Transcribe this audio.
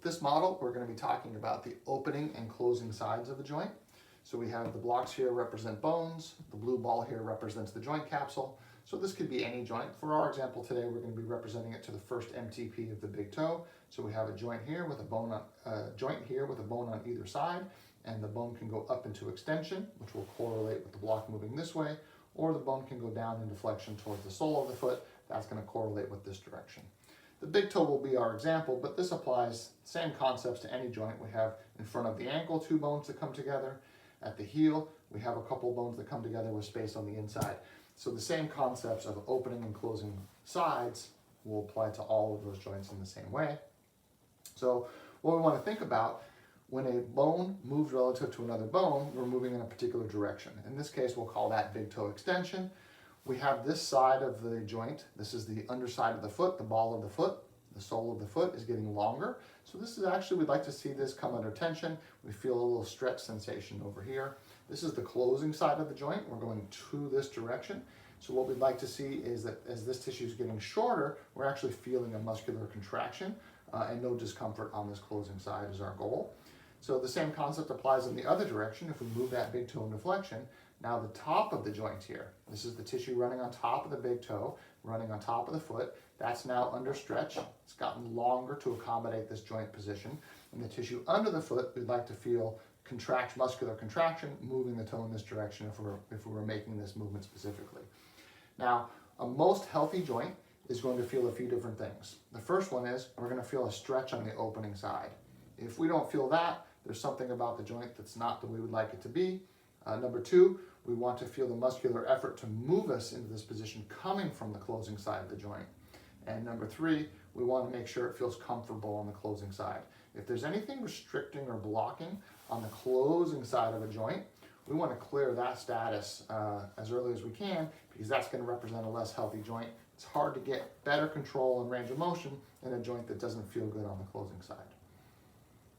With this model, we're going to be talking about the opening and closing sides of a joint. So we have the blocks here represent bones, the blue ball here represents the joint capsule. So this could be any joint. For our example today, we're going to be representing it to the first MTP of the big toe. So we have a joint here with a bone on either side, and the bone can go up into extension, which will correlate with the block moving this way, or the bone can go down into flexion towards the sole of the foot. That's going to correlate with this direction. The big toe will be our example, but this applies same concepts to any joint. We have in front of the ankle 2 bones that come together. At the heel, we have a couple bones that come together with space on the inside. So the same concepts of opening and closing sides will apply to all of those joints in the same way. So what we want to think about, when a bone moves relative to another bone, we're moving in a particular direction. In this case, we'll call that big toe extension. We have this side of the joint. This is the underside of the foot, the ball of the foot. The sole of the foot is getting longer. So this is actually, we'd like to see this come under tension. We feel a little stretch sensation over here. This is the closing side of the joint. We're going to this direction. So what we'd like to see is that as this tissue is getting shorter, we're actually feeling a muscular contraction and no discomfort on this closing side is our goal. So the same concept applies in the other direction. If we move that big toe into flexion, now the top of the joint here, this is the tissue running on top of the big toe, running on top of the foot. That's now under stretch. It's gotten longer to accommodate this joint position. And the tissue under the foot, we'd like to feel muscular contraction, moving the toe in this direction if we were making this movement specifically. Now, a most healthy joint is going to feel a few different things. The first one is we're going to feel a stretch on the opening side. If we don't feel that, there's something about the joint that's not the way we would like it to be. Number 2, we want to feel the muscular effort to move us into this position coming from the closing side of the joint. And number 3, we want to make sure it feels comfortable on the closing side. If there's anything restricting or blocking on the closing side of a joint, we want to clear that status as early as we can, because that's going to represent a less healthy joint. It's hard to get better control and range of motion in a joint that doesn't feel good on the closing side.